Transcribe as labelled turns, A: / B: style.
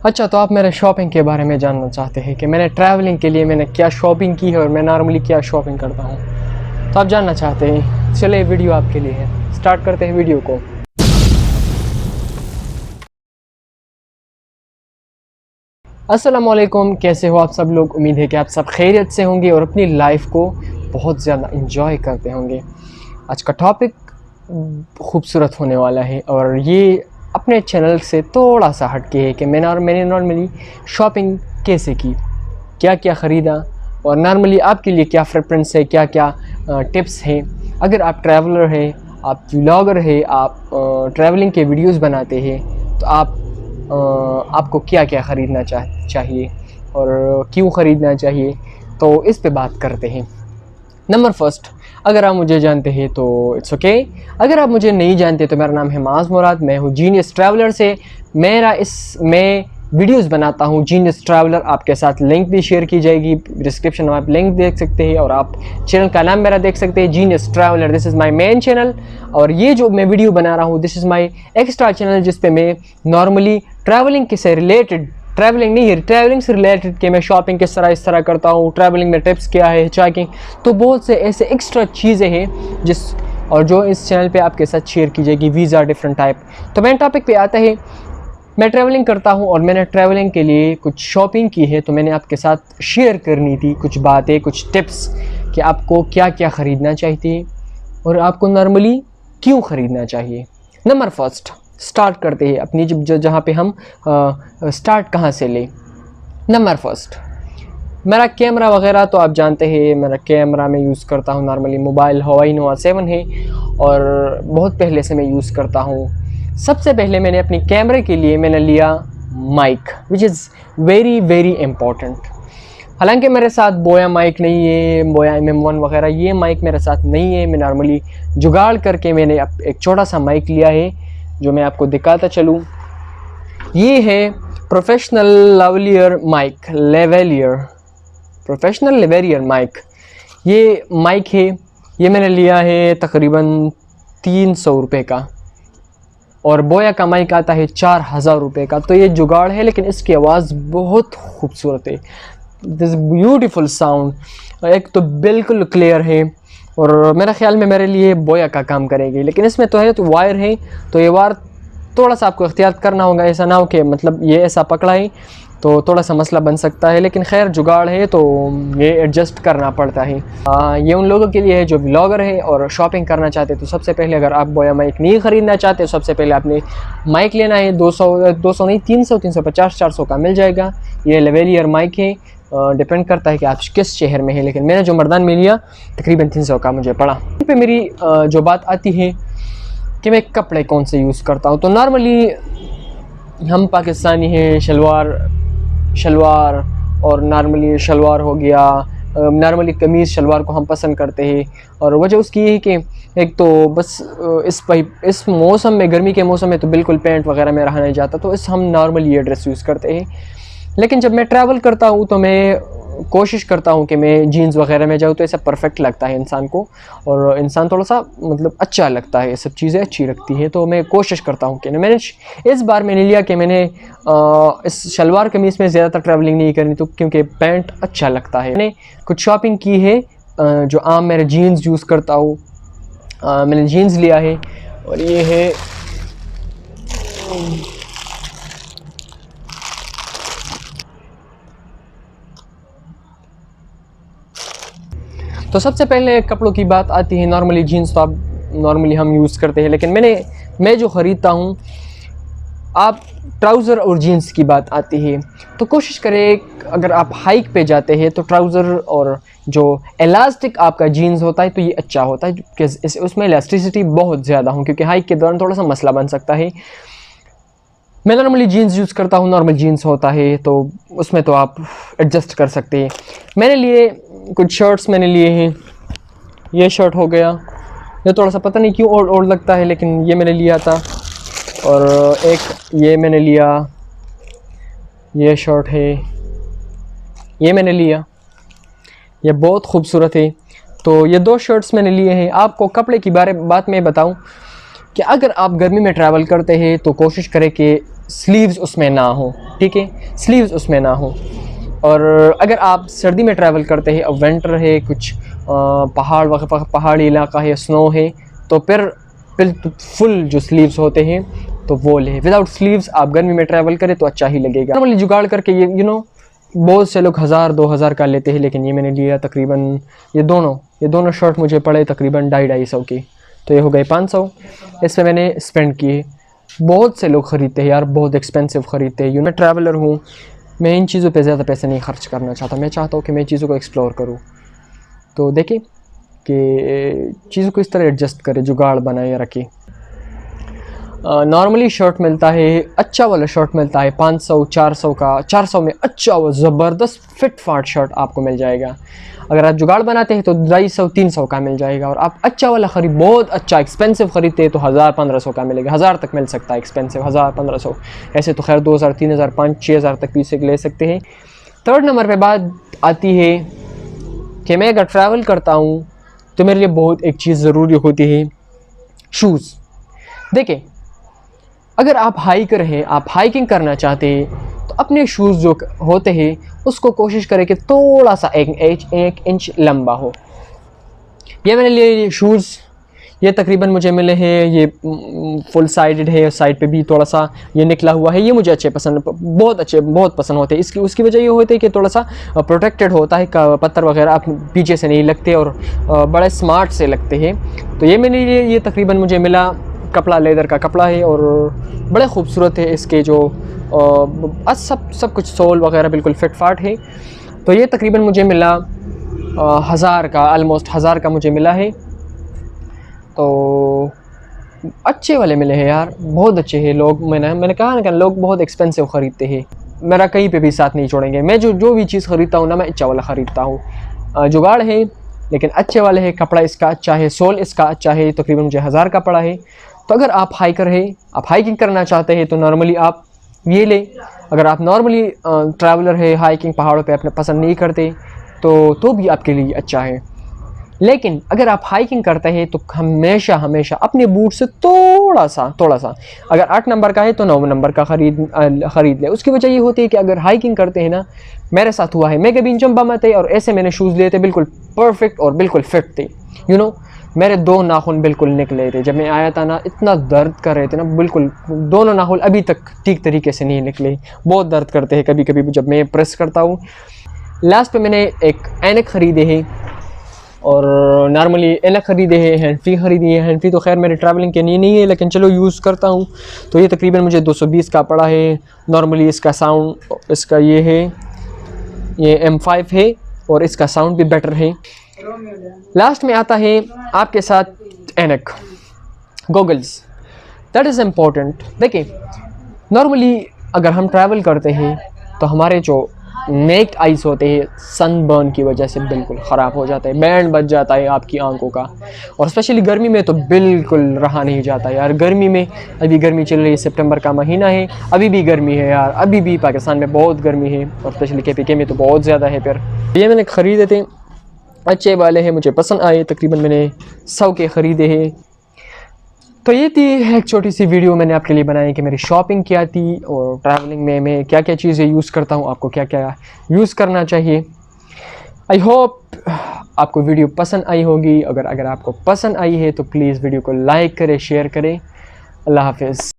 A: अच्छा, तो आप मेरे शॉपिंग के बारे में जानना चाहते हैं कि मैंने ट्रैवलिंग के लिए मैंने क्या शॉपिंग की है और मैं नॉर्मली क्या शॉपिंग करता हूँ। तो आप जानना चाहते हैं, चलिए वीडियो आपके लिए है, स्टार्ट करते हैं वीडियो को। अस्सलाम वालेकुम, कैसे हो आप सब लोग। उम्मीद है कि आप सब खैरियत से होंगे और अपनी लाइफ को बहुत ज़्यादा इंजॉय करते होंगे। आज का टॉपिक खूबसूरत होने वाला है और ये अपने चैनल से थोड़ा सा हटके है कि मैंने नॉर्मली शॉपिंग कैसे की, क्या क्या ख़रीदा और नॉर्मली आपके लिए क्या प्रेफरेंस है, क्या क्या टिप्स हैं। अगर आप ट्रैवलर हैं, आप व्लॉगर हैं, आप ट्रैवलिंग के वीडियोस बनाते हैं, तो आपको क्या क्या ख़रीदना चाहिए और क्यों ख़रीदना चाहिए, तो इस पे बात करते हैं। नंबर फर्स्ट, अगर आप मुझे जानते हैं तो इट्स ओके। अगर आप मुझे नहीं जानते तो मेरा नाम है माज मुराद, मैं हूँ जीनियस ट्रैवलर से। मैं वीडियोस बनाता हूँ जीनियस ट्रैवलर। आपके साथ लिंक भी शेयर की जाएगी, डिस्क्रिप्शन में आप लिंक देख सकते हैं और आप चैनल का नाम मेरा देख सकते हैं, genius traveller. This is my main channel और ये जो मैं वीडियो बना रहा हूँ this is my extra channel, जिस पे मैं नॉर्मली ट्रैवलिंग के से रिलेटेड, ट्रैवलिंग नहीं है, ट्रैवलिंग से रिलेटेड कि मैं शॉपिंग किस तरह करता हूँ, ट्रैवलिंग में टिप्स क्या है, हिचहाइकिंग, तो बहुत से ऐसे एक्स्ट्रा चीज़ें हैं जो इस चैनल पे आपके साथ शेयर की जाएगी, वीज़ा डिफरेंट टाइप। तो मेन टॉपिक पे आता है, मैं ट्रैवलिंग करता हूँ और मैंने ट्रैवलिंग के लिए कुछ शॉपिंग की है, तो मैंने आपके साथ शेयर करनी थी कुछ बातें, कुछ टिप्स कि आपको क्या क्या ख़रीदना चाहिए और आपको नॉर्मली क्यों ख़रीदना चाहिए। नंबर फर्स्ट, स्टार्ट करते हैं अपनी जहाँ पे हम स्टार्ट कहाँ से लें। नंबर फर्स्ट, मेरा कैमरा वगैरह तो आप जानते हैं, मेरा कैमरा मैं यूज़ करता हूँ नॉर्मली मोबाइल हवाई नोवा 7 है और बहुत पहले से मैं यूज़ करता हूँ। सबसे पहले मैंने अपने कैमरे के लिए मैंने लिया mic, which is very very important. हालांकि मेरे साथ बोया माइक नहीं है, बोया MM1 वगैरह ये माइक मेरे साथ नहीं है। मैं नॉर्मली जुगाड़ करके मैंने एक छोटा सा माइक लिया है जो मैं आपको दिखाता चलूँ। ये है professional lavalier mic, professional lavalier mic. ये माइक है, ये मैंने लिया है तकरीबन 300 रुपये का और बोया का माइक आता है 4000 रुपये का। तो ये जुगाड़ है लेकिन इसकी आवाज़ बहुत खूबसूरत है, दिस ब्यूटीफुल साउंड। एक तो बिल्कुल क्लियर है और मेरा ख्याल में मेरे लिए बोया का काम करेगी। लेकिन इसमें तो है तो वायर है, तो ये वायर थोड़ा सा आपको एहतियात करना होगा, ऐसा ना हो कि मतलब ये ऐसा पकड़ा है तो थोड़ा सा मसला बन सकता है। लेकिन खैर जुगाड़ है तो ये एडजस्ट करना पड़ता है। ये उन लोगों के लिए है जो व्लॉगर है और शॉपिंग करना चाहते हैं। तो सबसे पहले अगर आप बोया माइक नहीं ख़रीदना चाहते, सबसे पहले आपने माइक लेना है। 200 नहीं, 300, 350, 400 का मिल जाएगा। ये लेवलियर माइक है, डिपेंड करता है कि आप किस शहर में हैं। लेकिन मैंने जो मर्दान में लिया तकरीबन 300 का मुझे पड़ा। यहाँ पे मेरी जो बात आती है कि मैं कपड़े कौन से यूज़ करता हूँ, तो नॉर्मली हम पाकिस्तानी हैं, शलवार और नॉर्मली शलवार हो गया, नॉर्मली कमीज़ शलवार को हम पसंद करते हैं। और वजह उसकी ये है कि एक तो बस इस मौसम में, गर्मी के मौसम में तो बिल्कुल पैंट वगैरह में रहा नहीं जाता, तो हम नॉर्मली ये ड्रेस यूज़ करते हैं। लेकिन जब मैं ट्रैवल करता हूँ तो मैं कोशिश करता हूँ कि मैं जीन्स वगैरह में जाऊँ, तो ऐसा परफेक्ट लगता है इंसान को और इंसान थोड़ा सा मतलब अच्छा लगता है, ये सब चीज़ें अच्छी लगती हैं। तो मैं कोशिश करता हूँ कि मैंने इस बार मैंने लिया कि मैंने इस शलवार कमीज़ में ज़्यादातर ट्रैवलिंग नहीं करनी, तो क्योंकि पैंट अच्छा लगता है। मैंने कुछ शॉपिंग की है जो आम मेरे जीन्स यूज़ करता हूँ, मैंने जीन्स लिया है और ये है तो सबसे पहले कपड़ों की बात आती है। नॉर्मली जीन्स तो आप नॉर्मली हम यूज़ करते हैं, लेकिन मैं जो ख़रीदता हूँ, आप ट्राउज़र और जीन्स की बात आती है तो कोशिश करें अगर आप हाइक पे जाते हैं तो ट्राउज़र और जो इलास्टिक आपका जीन्स होता है तो ये अच्छा होता है क्योंकि उसमें इलास्टिसिटी बहुत ज़्यादा हो, क्योंकि हाइक के दौरान थोड़ा सा मसला बन सकता है। मैं नॉर्मली जीन्स यूज़ करता हूँ, नॉर्मल जीन्स होता है तो उसमें तो आप एडजस्ट कर सकते हैं। मैंने लिए कुछ शर्ट्स मैंने लिए हैं, ये शर्ट हो गया, ये थोड़ा सा पता नहीं क्यों ओल्ड लगता है लेकिन ये मैंने लिया था। और एक ये मैंने लिया, ये शर्ट है, ये मैंने लिया, ये बहुत खूबसूरत है। तो ये 2 शर्ट्स मैंने लिए हैं। आपको कपड़े की बात में बताऊं कि अगर आप गर्मी में ट्रैवल करते हैं तो कोशिश करें कि स्लीव्स उसमें ना हो, ठीक है, स्लीव्स उसमें ना हो। और अगर आप सर्दी में ट्रैवल करते हैं, अब विंटर है, कुछ पहाड़ी इलाका है, स्नो है, तो फिर फुल जो स्लीव्स होते हैं तो वो ले। विदाउट स्लीव्स आप गर्मी में ट्रैवल करें तो अच्छा ही लगेगा। नॉर्मली जुगाड़ करके ये बहुत से लोग 1000-2000 का लेते हैं, लेकिन ये मैंने लिया तकरीबन, ये दोनों शर्ट मुझे पड़े तकरीबन 250-250 की, तो ये हो गए 500। इस पर मैंने स्पेंड किए। बहुत से लोग ख़रीदते हैं यार, बहुत एक्सपेंसिव ख़रीदते हैं। मैं ट्रैवलर हूँ, मैं इन चीज़ों पे ज़्यादा पैसे नहीं खर्च करना चाहता। मैं चाहता हूँ कि मैं चीज़ों को एक्सप्लोर करूँ। तो देखिए कि चीज़ों को इस तरह एडजस्ट करें, जुगाड़ बनाए रखें। नॉर्मली शर्ट मिलता है, अच्छा वाला शर्ट मिलता है 500-400 का। 400 में अच्छा वो ज़बरदस्त फिट फाट शर्ट आपको मिल जाएगा। अगर आप जुगाड़ बनाते हैं तो 250-300 का मिल जाएगा। और आप अच्छा वाला बहुत अच्छा एक्सपेंसिव ख़रीदते हैं तो 1000-1500 का मिलेगा। 1000 तक मिल सकता है एक्सपेंसिव, 1000-1500। ऐसे तो खैर 2000-3000, 5-6000 तक पीसे ले सकते हैं। थर्ड नंबर पे बात आती है कि मैं अगर ट्रैवल करता हूँ तो मेरे लिए बहुत एक चीज़ ज़रूरी होती है, शूज़। देखिए, अगर आप हाइकर हैं, आप हाइकिंग करना चाहते हैं, तो अपने शूज़ जो होते हैं उसको कोशिश करें कि थोड़ा सा 1 इंच लंबा हो। ये मैंने लिए ये शूज़, ये तकरीबन मुझे मिले हैं, ये फुल साइडेड है, साइड पे भी थोड़ा सा ये निकला हुआ है। ये मुझे अच्छे बहुत पसंद होते हैं। उसकी वजह ये होती है कि थोड़ा सा प्रोटेक्टेड होता है, पत्थर वगैरह आप पीछे से नहीं लगते और बड़े स्मार्ट से लगते हैं। तो ये मैंने ये तकरीबन मुझे मिला, कपड़ा लेदर का कपड़ा है और बड़े खूबसूरत है। इसके जो सब कुछ सोल वगैरह बिल्कुल फिट फाट है। तो ये तकरीबन मुझे मिला 1000 का, ऑलमोस्ट 1000 का मुझे मिला है। तो अच्छे वाले मिले हैं यार, बहुत अच्छे हैं। लोग मैंने कहा ना कि लोग बहुत एक्सपेंसिव ख़रीदते हैं। मेरा कहीं पे भी साथ नहीं छोड़ेंगे। मैं जो भी चीज़ ख़रीदता हूँ ना, मैं अच्छा वाला ख़रीदता हूँ। जुगाड़ है लेकिन अच्छे वाले है, कपड़ा इसका अच्छा है, सोल इसका अच्छा है। तकरीबन मुझे 1000 का पड़ा है। तो अगर आप हाइकर है, आप हाइकिंग करना चाहते हैं तो नॉर्मली आप ये लें। अगर आप नॉर्मली ट्रैवलर है, हाइकिंग पहाड़ों पे अपने पसंद नहीं करते तो भी आपके लिए अच्छा है। लेकिन अगर आप हाइकिंग करते हैं तो हमेशा अपने बूट से थोड़ा सा अगर 8 नंबर का है तो 9 नंबर का ख़रीद ले। उसकी वजह ये होती है कि अगर हाइकिंग करते हैं ना, मेरे साथ हुआ है, मैं कभी चंबा में थे और ऐसे मैंने शूज़ लिए थे, बिल्कुल परफेक्ट और बिल्कुल फिट थे। मेरे 2 नाखून बिल्कुल निकले थे। जब मैं आया था ना, इतना दर्द कर रहे थे ना, बिल्कुल दोनों नाखून अभी तक ठीक तरीके से नहीं निकले। बहुत दर्द करते हैं कभी कभी जब मैं प्रेस करता हूँ। लास्ट पे मैंने एक ऐनक ख़रीदे है और नॉर्मली ऐनक ख़रीदे है, हैंड फ्री ख़रीदी है। हैंड फ्री तो खैर मेरे ट्रैवलिंग के लिए नहीं है, लेकिन चलो यूज़ करता हूँ। तो ये तकरीबन मुझे 220 का पड़ा है। नॉर्मली इसका साउंड, इसका ये है, ये M5 है और इसका साउंड भी बेटर है। लास्ट में आता है आपके साथ ऐनक, गॉगल्स, दैट इज़ इम्पोर्टेंट। देखिए, नॉर्मली अगर हम ट्रैवल करते हैं तो हमारे जो नेक्ड आइज़ होते हैं सनबर्न की वजह से बिल्कुल ख़राब हो जाता है, बैंड बच जाता है आपकी आंखों का। और स्पेशली गर्मी में तो बिल्कुल रहा नहीं जाता यार। गर्मी में, अभी गर्मी चल रही है, सितंबर का महीना है, अभी भी गर्मी है यार। अभी भी पाकिस्तान में बहुत गर्मी है और स्पेशली KPK में तो बहुत ज़्यादा है। फिर ये मैंने ख़रीदे थे, अच्छे वाले हैं, मुझे पसंद आए। तकरीबन मैंने 100 के ख़रीदे हैं। तो ये थी एक छोटी सी वीडियो मैंने आपके लिए बनाई कि मेरी शॉपिंग क्या थी और ट्रैवलिंग में मैं क्या क्या चीज़ें यूज़ करता हूँ, आपको क्या क्या यूज़ करना चाहिए। आई होप आपको वीडियो पसंद आई होगी। अगर आपको पसंद आई है तो प्लीज़ वीडियो को लाइक करें, शेयर करें। अल्लाह हाफ़िज़।